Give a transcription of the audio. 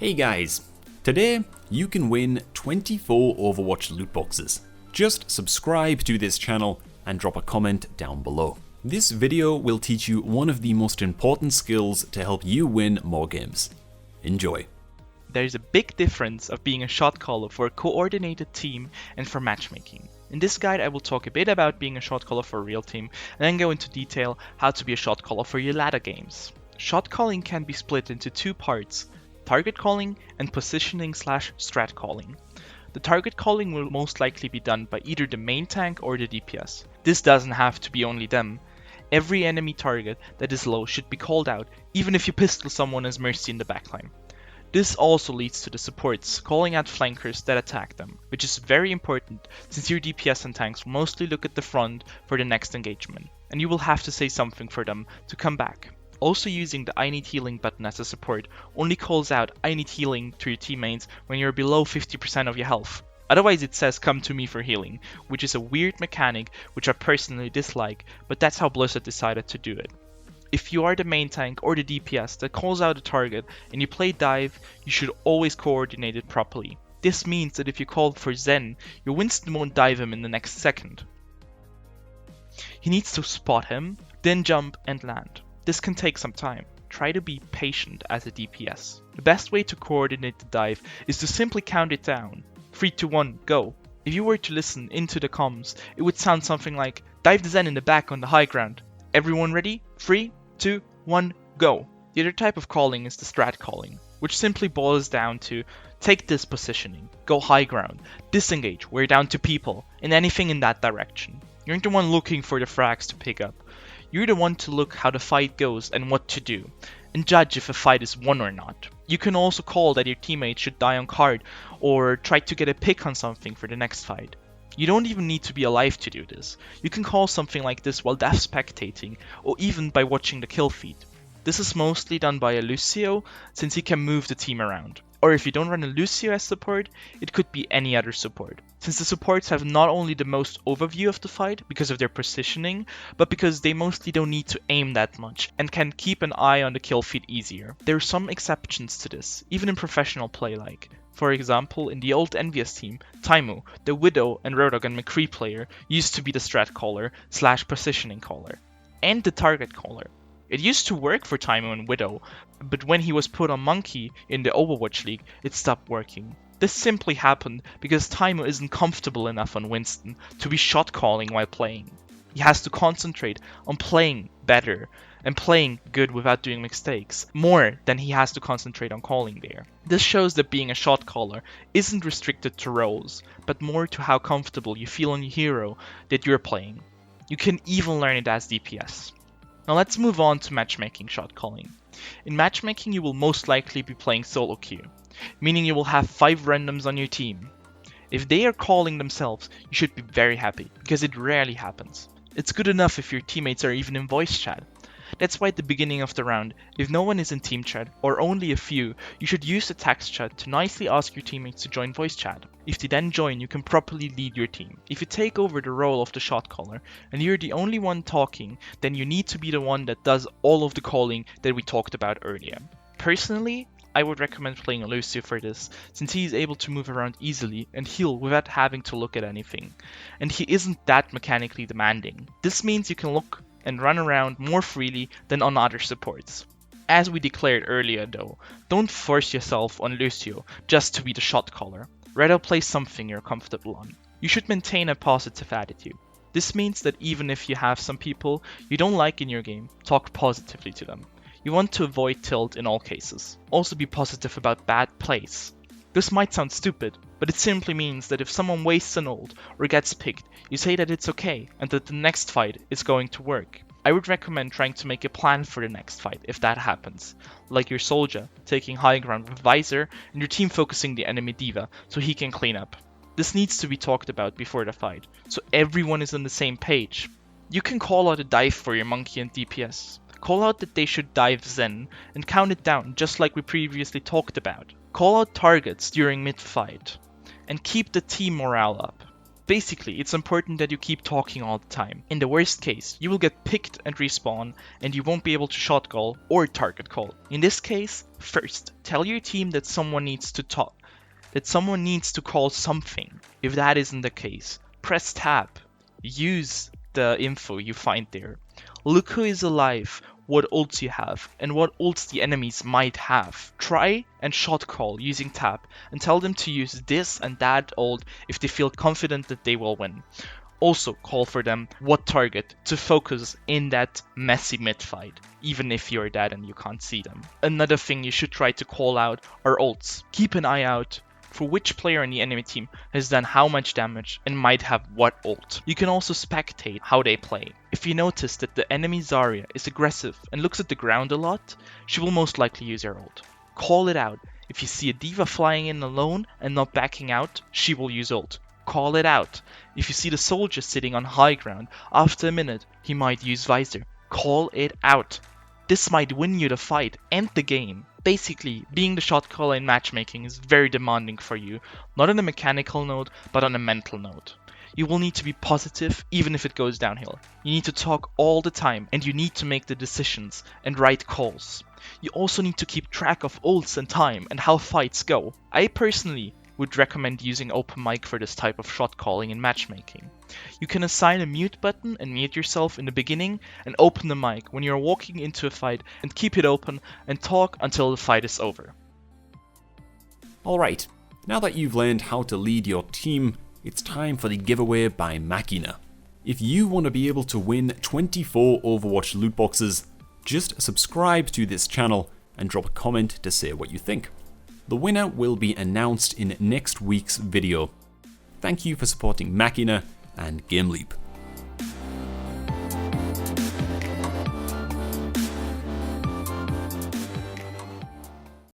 Hey guys, today you can win 24 Overwatch loot boxes. Just subscribe to this channel and drop a comment down below. This video will teach you one of the most important skills to help you win more games. Enjoy. There's a big difference of being a shot caller for a coordinated team and for matchmaking. In this guide I will talk a bit about being a shot caller for a real team and then go into detail how to be a shot caller for your ladder games. Shot calling can be split into two parts: target calling and positioning/strat calling. The target calling will most likely be done by either the main tank or the DPS. This doesn't have to be only them. Every enemy target that is low should be called out, even if you pistol someone as Mercy in the backline. This also leads to the supports calling out flankers that attack them, which is very important since your DPS and tanks will mostly look at the front for the next engagement, and you will have to say something for them to come back. Also, using the I need healing button as a support only calls out I need healing to your teammates when you're below 50% of your health. Otherwise it says come to me for healing, which is a weird mechanic which I personally dislike, but that's how Blizzard decided to do it. If you are the main tank or the DPS that calls out a target and you play dive, you should always coordinate it properly. This means that if you call for Zen, your Winston won't dive him in the next second. He needs to spot him, then jump and land. This can take some time. Try to be patient as a DPS. The best way to coordinate the dive is to simply count it down. 3, 2, 1, go. If you were to listen into the comms, it would sound something like dive the Zen in the back on the high ground. Everyone ready? 3, 2, 1, go. The other type of calling is the strat calling, which simply boils down to take this positioning, go high ground, disengage, we're down to people, and anything in that direction. You're not the one looking for the frags to pick up. You're the one to look how the fight goes and what to do, and judge if a fight is won or not. You can also call that your teammate should die on card, or try to get a pick on something for the next fight. You don't even need to be alive to do this. You can call something like this while death spectating, or even by watching the kill feed. This is mostly done by a Lucio, since he can move the team around. Or if you don't run a Lucio as support, it could be any other support. Since the supports have not only the most overview of the fight because of their positioning, but because they mostly don't need to aim that much and can keep an eye on the kill feed easier. There are some exceptions to this, even in professional play like. For example, in the old Envious team, Taimu, the Widow and Roadhog and McCree player, used to be the strat caller / positioning caller, and the target caller. It used to work for Taimu and Widow, but when he was put on Monkey in the Overwatch League, it stopped working. This simply happened because Taimu isn't comfortable enough on Winston to be shot calling while playing. He has to concentrate on playing better and playing good without doing mistakes, more than he has to concentrate on calling there. This shows that being a shot caller isn't restricted to roles, but more to how comfortable you feel on your hero that you're playing. You can even learn it as DPS. Now let's move on to matchmaking shot calling. In matchmaking you will most likely be playing solo queue, meaning you will have 5 randoms on your team. If they are calling themselves, you should be very happy, because it rarely happens. It's good enough if your teammates are even in voice chat. That's why at the beginning of the round, if no one is in team chat, or only a few, you should use the text chat to nicely ask your teammates to join voice chat. If they then join, you can properly lead your team. If you take over the role of the shot caller, and you're the only one talking, then you need to be the one that does all of the calling that we talked about earlier. Personally, I would recommend playing Lucio for this, since he is able to move around easily and heal without having to look at anything, and he isn't that mechanically demanding. This means you can look and run around more freely than on other supports. As we declared earlier though, don't force yourself on Lucio just to be the shot caller, rather play something you're comfortable on. You should maintain a positive attitude. This means that even if you have some people you don't like in your game, talk positively to them. You want to avoid tilt in all cases. Also be positive about bad plays. This might sound stupid, but it simply means that if someone wastes an ult or gets picked, you say that it's okay and that the next fight is going to work. I would recommend trying to make a plan for the next fight if that happens, like your soldier taking high ground with Visor and your team focusing the enemy diva so he can clean up. This needs to be talked about before the fight, so everyone is on the same page. You can call out a dive for your Monkey and DPS. Call out that they should dive Zen and count it down just like we previously talked about. Call out targets during mid-fight and keep the team morale up. Basically, it's important that you keep talking all the time. In the worst case, you will get picked and respawn, and you won't be able to shot call or target call. In this case, first, tell your team that someone needs to talk, that someone needs to call something. If that isn't the case, press tab. Use the info you find there. Look who is alive, what ults you have, and what ults the enemies might have. Try and shot call using tab, and tell them to use this and that ult if they feel confident that they will win. Also call for them what target to focus in that messy mid fight, even if you're dead and you can't see them. Another thing you should try to call out are ults. Keep an eye out for which player in the enemy team has done how much damage and might have what ult. You can also spectate how they play. If you notice that the enemy Zarya is aggressive and looks at the ground a lot, she will most likely use her ult. Call it out. If you see a D.Va flying in alone and not backing out, she will use ult. Call it out. If you see the soldier sitting on high ground, after a minute he might use Visor. Call it out. This might win you the fight and the game. Basically, being the shot caller in matchmaking is very demanding for you, not on a mechanical note, but on a mental note. You will need to be positive even if it goes downhill. You need to talk all the time, and you need to make the decisions and right calls. You also need to keep track of ults and time and how fights go. I personally would recommend using open mic for this type of shot calling in matchmaking. You can assign a mute button and mute yourself in the beginning and open the mic when you're walking into a fight and keep it open and talk until the fight is over. Alright, now that you've learned how to lead your team, it's time for the giveaway by Machina. If you want to be able to win 24 Overwatch loot boxes, just subscribe to this channel and drop a comment to say what you think. The winner will be announced in next week's video. Thank you for supporting Machina and GameLeap.